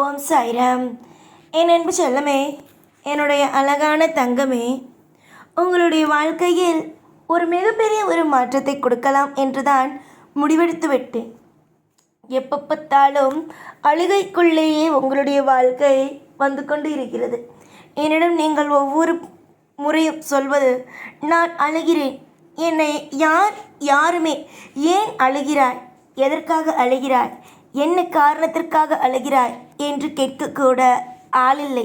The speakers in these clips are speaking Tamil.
ஓம் சாய்ராம். என் அன்பு செல்லமே, என்னுடைய அழகான தங்கமே, உங்களுடைய வாழ்க்கையில் ஒரு மிகப்பெரிய ஒரு மாற்றத்தை கொடுக்கலாம் என்றுதான் முடிவெடுத்து விட்டேன். எப்போ பார்த்தாலும் அழுகைக்குள்ளேயே உங்களுடைய வாழ்க்கை வந்து கொண்டு இருக்கிறது. என்னிடம் நீங்கள் ஒவ்வொரு முறையும் சொல்வது, நான் அழுகிறேன், என்னை யாருமே ஏன் அழுகிறாய், எதற்காக அழுகிறாய், என்ன காரணத்திற்காக அழுகிறாய் என்று கேட்கக்கூட ஆளில்லை.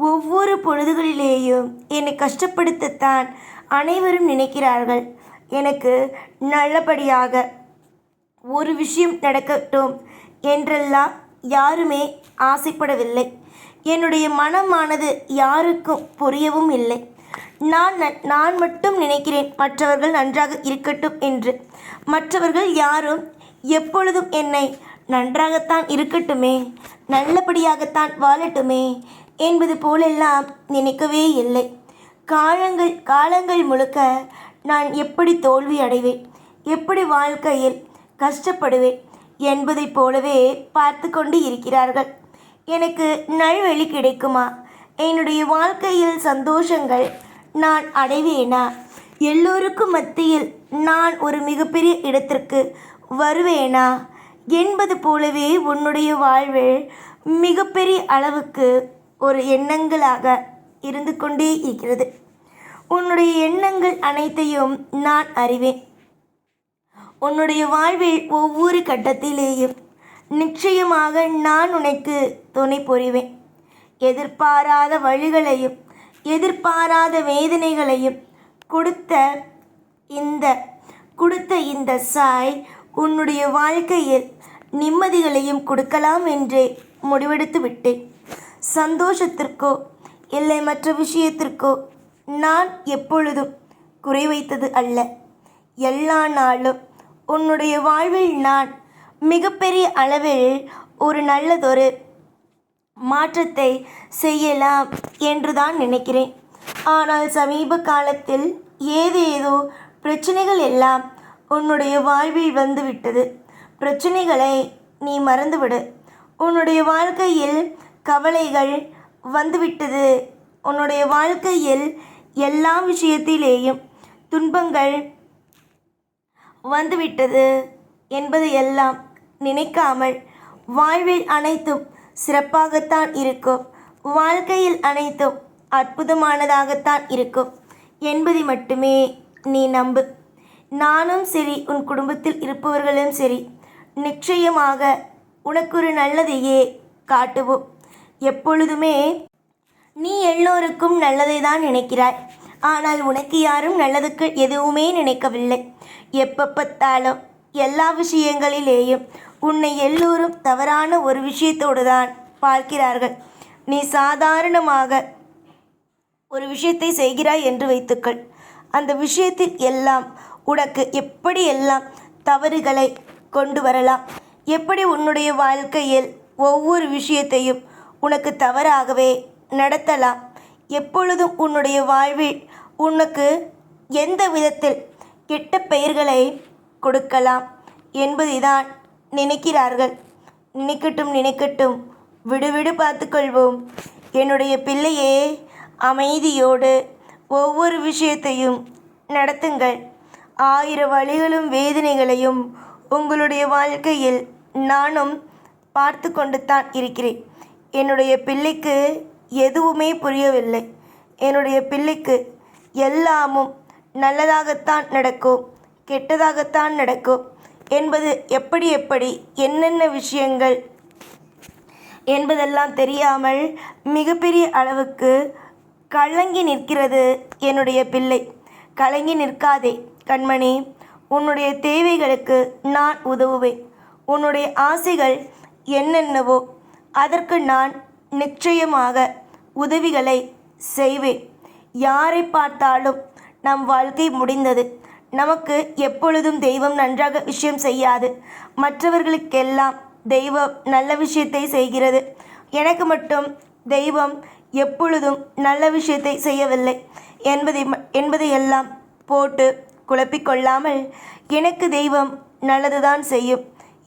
ஒவ்வொரு பொழுதுகளிலேயும் என்னை கஷ்டப்படுத்தத்தான் அனைவரும் நினைக்கிறார்கள். எனக்கு நல்லபடியாக ஒரு விஷயம் நடக்கட்டும் என்றெல்லாம் யாருமே ஆசைப்படவில்லை. என்னுடைய மனமானது யாருக்கும் புரியவும் இல்லை. நான் மட்டும் நினைக்கிறேன் மற்றவர்கள் நன்றாக இருக்கட்டும் என்று. மற்றவர்கள் யாரும் எப்பொழுதும் என்னை நன்றாகத்தான் இருக்கட்டுமே, நல்லபடியாகத்தான் வாழட்டுமே என்பது போலெல்லாம் நினைக்கவே இல்லை. காலங்கள் முழுக்க நான் எப்படி தோல்வி அடைவேன், எப்படி வாழ்க்கையில் கஷ்டப்படுவேன் என்பதைப் போலவே பார்த்து கொண்டு இருக்கிறார்கள். எனக்கு நல்வழி கிடைக்குமா, என்னுடைய வாழ்க்கையில் சந்தோஷங்கள் நான் அடைவேனா, எல்லோருக்கும் மத்தியில் நான் ஒரு மிகப்பெரிய இடத்திற்கு வருவேனா என்பது போலவே உன்னுடைய வாழ்வில் மிகப்பெரிய அளவுக்கு ஒரு எண்ணங்களாக இருந்து கொண்டே இருக்கிறது. உன்னுடைய எண்ணங்கள் அனைத்தையும் நான் அறிவேன். உன்னுடைய வாழ்வில் ஒவ்வொரு கட்டத்திலேயும் நிச்சயமாக நான் உனக்கு துணை புரிவேன். எதிர்பாராத வழிகளையும் எதிர்பாராத வேதனைகளையும் கொடுத்த இந்த சாய் உன்னுடைய வாழ்க்கையில் நிம்மதிகளையும் கொடுக்கலாம் என்றே முடிவெடுத்து விட்டேன். சந்தோஷத்திற்கோ இல்லை மற்ற விஷயத்திற்கோ நான் எப்பொழுதும் குறை வைத்தது அல்ல. எல்லா நாளும் உன்னுடைய வாழ்வில் நான் மிகப்பெரிய அளவில் ஒரு நல்லதொரு மாற்றத்தை செய்யலாம் என்றுதான் நினைக்கிறேன். ஆனால் சமீப காலத்தில் ஏதேதோ பிரச்சனைகள் எல்லாம் உன்னுடைய வாழ்வில் வந்துவிட்டது. பிரச்சனைகளை நீ மறந்துவிடு. உன்னுடைய வாழ்க்கையில் கவலைகள் வந்துவிட்டது. உன்னுடைய வாழ்க்கையில் எல்லா விஷயத்திலேயும் துன்பங்கள் வந்துவிட்டது என்பது எல்லாம் நினைக்காமல் வாழ்வில் அனைத்தும் சிறப்பாகத்தான் இருக்கும், வாழ்க்கையில் அனைத்தும் அற்புதமானதாகத்தான் இருக்கும் என்பதை மட்டுமே நீ நம்பு. நானும் சரி, உன் குடும்பத்தில் இருப்பவர்களும் சரி, நிச்சயமாக உனக்கு ஒரு நல்லதையே காட்டுவோம். எப்பொழுதுமே நீ எல்லோருக்கும் நல்லதை தான் நினைக்கிறாய். ஆனால் உனக்கு யாரும் நல்லதுக்கு எதுவுமே நினைக்கவில்லை. எப்போ பார்த்தாலும் எல்லா விஷயங்களிலேயும் உன்னை எல்லோரும் தவறான ஒரு விஷயத்தோடு தான் பார்க்கிறார்கள். நீ சாதாரணமாக ஒரு விஷயத்தை செய்கிறாய் என்று வைத்துக்கள். அந்த விஷயத்தில் எல்லாம் உனக்கு எப்படி எல்லாம் தவறுகளை கொண்டு வரலாம், எப்படி உன்னுடைய வாழ்க்கையில் ஒவ்வொரு விஷயத்தையும் உனக்கு தவறாகவே நடத்தலாம், எப்பொழுதும் உன்னுடைய வாழ்வில் உனக்கு எந்த விதத்தில் கெட்ட பெயர்களை கொடுக்கலாம் என்பதை தான் நினைக்கிறார்கள். நினைக்கட்டும், விடு பார்த்துக்கொள்வோம். என்னுடைய பிள்ளையே, அமைதியோடு ஒவ்வொரு விஷயத்தையும் நடத்துங்கள். 1000 வழிகளும் வேதனைகளையும் உங்களுடைய வாழ்க்கையில் நானும் பார்த்து கொண்டு தான் இருக்கிறேன். என்னுடைய பிள்ளைக்கு எதுவுமே புரியவில்லை. என்னுடைய பிள்ளைக்கு எல்லாமும் நல்லதாகத்தான் நடக்கும், கெட்டதாகத்தான் நடக்கும் என்பது எப்படி என்னென்ன விஷயங்கள் என்பதெல்லாம் தெரியாமல் மிகப்பெரிய அளவுக்கு கலங்கி நிற்கிறது என்னுடைய பிள்ளை. கலங்கி நிற்காதே கண்மணி. உன்னுடைய தேவைகளுக்கு நான் உதவுவேன். உன்னுடைய ஆசைகள் என்னென்னவோ அதற்கு நான் நிச்சயமாக உதவிகளை செய்வேன். யாரை பார்த்தாலும் நம் வாழ்க்கை முடிந்தது, நமக்கு எப்பொழுதும் தெய்வம் நன்றாக விஷயம் செய்யாது, மற்றவர்களுக்கெல்லாம் தெய்வம் நல்ல விஷயத்தை செய்கிறது, எனக்கு மட்டும் தெய்வம் எப்பொழுதும் நல்ல விஷயத்தை செய்யவில்லை என்பதையெல்லாம் போட்டு குழப்பிக்கொள்ளாமல், எனக்கு தெய்வம் நல்லதுதான் செய்யும்,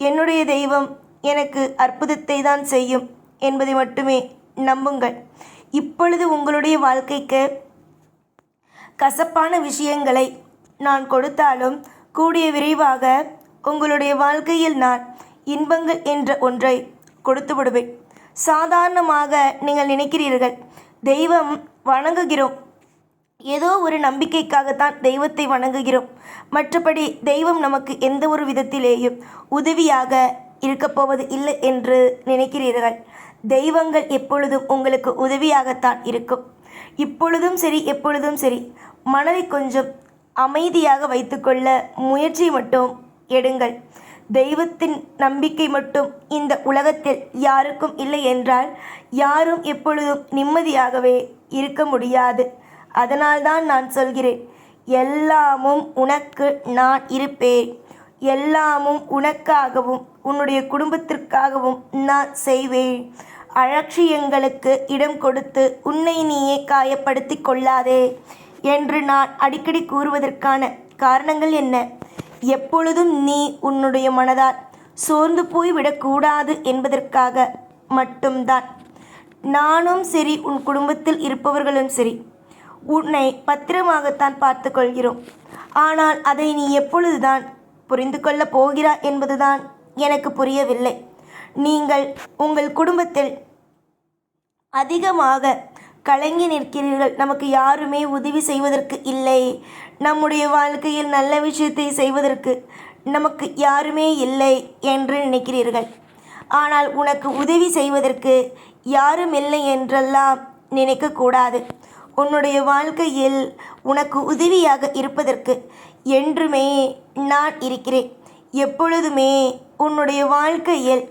என்னுடைய தெய்வம் எனக்கு அற்புதத்தை தான் செய்யும் என்பதை மட்டுமே நம்புங்கள். இப்பொழுது உங்களுடைய வாழ்க்கைக்கு கசப்பான விஷயங்களை நான் கொடுத்தாலும் கூடிய விரைவாக உங்களுடைய வாழ்க்கையில் நான் இன்பங்கள் என்ற ஒன்றை கொடுத்து விடுவேன். சாதாரணமாக நீங்கள் நினைக்கிறீர்கள், தெய்வம் வணங்குகிறோம், ஏதோ ஒரு நம்பிக்கைக்காகத்தான் தெய்வத்தை வணங்குகிறோம், மற்றபடி தெய்வம் நமக்கு எந்த ஒரு விதத்திலேயும் உதவியாக இருக்கப்போவது இல்லை என்று நினைக்கிறீர்கள். தெய்வங்கள் எப்பொழுதும் உங்களுக்கு உதவியாகத்தான் இருக்கும். இப்பொழுதும் சரி, எப்பொழுதும் சரி, மனதை கொஞ்சம் அமைதியாக வைத்துக்கொள்ள முயற்சி மட்டும் எடுங்கள். தெய்வத்தின் நம்பிக்கை மட்டும் இந்த உலகத்தில் யாருக்கும் இல்லை என்றால் யாரும் எப்பொழுதும் நிம்மதியாகவே இருக்க முடியாது. அதனால்தான் நான் சொல்கிறேன், எல்லாமும் உனக்கு நான் இருப்பேன், எல்லாமும் உனக்காகவும் உன்னுடைய குடும்பத்திற்காகவும் நான் செய்வேன். அலட்சியங்களுக்கு இடம் கொடுத்து உன்னை நீயே காயப்படுத்தி கொள்ளாதே என்று நான் அடிக்கடி கூறுவதற்கான காரணங்கள் என்ன? எப்பொழுதும் நீ உன்னுடைய மனதால் சோர்ந்து போய்விடக்கூடாது என்பதற்காக மட்டும்தான். நானும் சரி, உன் குடும்பத்தில் இருப்பவர்களும் சரி, உன்னை பத்திரமாகத்தான் பார்த்து கொள்கிறோம். ஆனால் அதை நீ எப்பொழுதுதான் புரிந்து கொள்ளப் போகிறாய் என்பதுதான் எனக்கு புரியவில்லை. நீங்கள் உங்கள் குடும்பத்தில் அதிகமாக கலங்கி நிற்கிறீர்கள். நமக்கு யாருமே உதவி செய்வதற்கு இல்லை, நம்முடைய வாழ்க்கையில் நல்ல விஷயத்தை செய்வதற்கு நமக்கு யாருமே இல்லை என்று நினைக்கிறீர்கள். ஆனால் உனக்கு உதவி செய்வதற்கு யாரும் இல்லை என்றெல்லாம் நினைக்கக்கூடாது. உன்னுடைய வாழ்க்கையில் உனக்கு உதவியாக இருப்பதற்கு என்றுமே நான் இருக்கிறேன். எப்பொழுதுமே உன்னுடைய வாழ்க்கையில்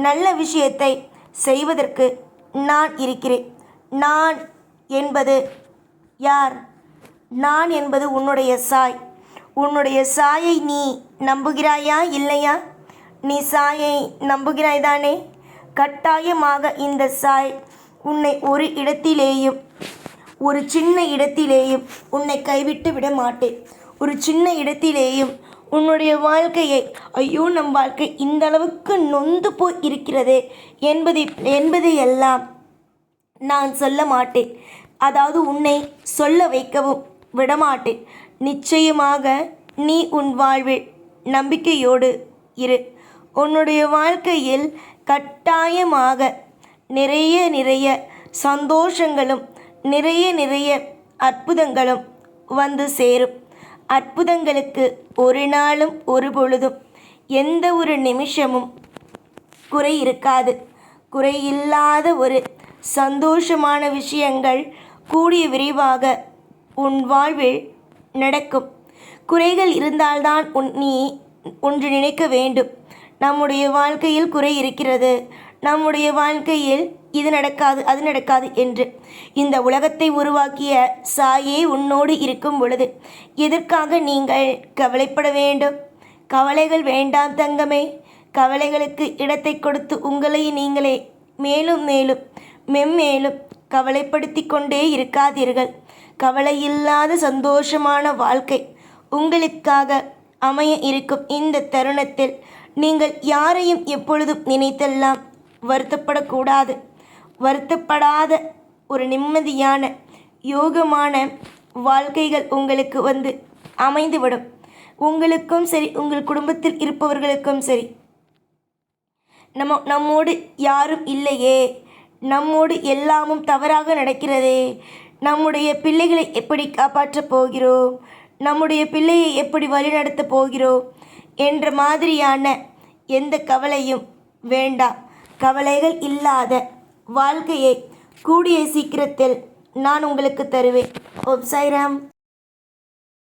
நல்ல விஷயத்தை செய்வதற்கு நான் இருக்கிறேன். நான் என்பது யார்? நான் என்பது உன்னுடைய சாய். உன்னுடைய சாயை நீ நம்புகிறாயா இல்லையா? நீ சாயை நம்புகிறாய்தானே? கட்டாயமாக இந்த சாய் உன்னை ஒரு இடத்திலேயும், ஒரு சின்ன இடத்திலேயும் உன்னை கைவிட்டு விட மாட்டேன். ஒரு சின்ன இடத்திலேயும் உன்னுடைய வாழ்க்கையை, ஐயோ நம் வாழ்க்கை இந்த அளவுக்கு நொந்து போய் இருக்கிறதே என்பதையெல்லாம் நான் சொல்ல மாட்டேன். அதாவது உன்னை சொல்ல வைக்கவும் விடமாட்டேன். நிச்சயமாக நீ உன் வாழ்வில் நம்பிக்கையோடு இரு. உன்னுடைய வாழ்க்கையில் கட்டாயமாக நிறைய சந்தோஷங்களும் நிறைய அற்புதங்களும் வந்து சேரும். அற்புதங்களுக்கு ஒரு நாளும் ஒரு பொழுதும் எந்த ஒரு நிமிஷமும் குறை இருக்காது. குறையில்லாத ஒரு சந்தோஷமான விஷயங்கள் கூடிய விரைவாக உன் வாழ்வில் நடக்கும். குறைகள் இருந்தால்தான் நீ ஒன்று நினைக்க வேண்டும், நம்முடைய வாழ்க்கையில் குறை இருக்கிறது, நம்முடைய வாழ்க்கையில் இது நடக்காது அது நடக்காது என்று. இந்த உலகத்தை உருவாக்கிய சாயே உன்னோடு இருக்கும் பொழுது எதற்காக நீங்கள் கவலைப்பட வேண்டும்? கவலைகள் வேண்டாம் தங்கமே. கவலைகளுக்கு இடத்தை கொடுத்து உங்களை நீங்களே மேலும் மென்மேலும் கவலைப்படுத்தி கொண்டே இருக்காதீர்கள். கவலையில்லாத சந்தோஷமான வாழ்க்கை உங்களுக்காக அமைய இருக்கும் இந்த தருணத்தில் நீங்கள் யாரையும் எப்பொழுதும் நினைத்தெல்லாம் வருத்தப்படக்கூடாது. வருத்தப்படாத ஒரு நிம்மதியான யோகமான வாழ்க்கைகள் உங்களுக்கு வந்து அமைந்துவிடும். உங்களுக்கும் சரி, உங்கள் குடும்பத்தில் இருப்பவர்களுக்கும் சரி, நம்மோடு யாரும் இல்லையே, நம்மோடு எல்லாமும் தவறாக நடக்கிறதே, நம்முடைய பிள்ளைகளை எப்படி காப்பாற்றப் போகிறோம், நம்முடைய பிள்ளையை எப்படி வழிநடத்தப் போகிறோம் என்ற மாதிரியான எந்த கவலையும் வேண்டாம். கவலைகள் இல்லாத வாழ்க்கையை கூடிய சீக்கிரத்தில் நான் உங்களுக்கு தருவேன். ஓம் சாய்ராம்.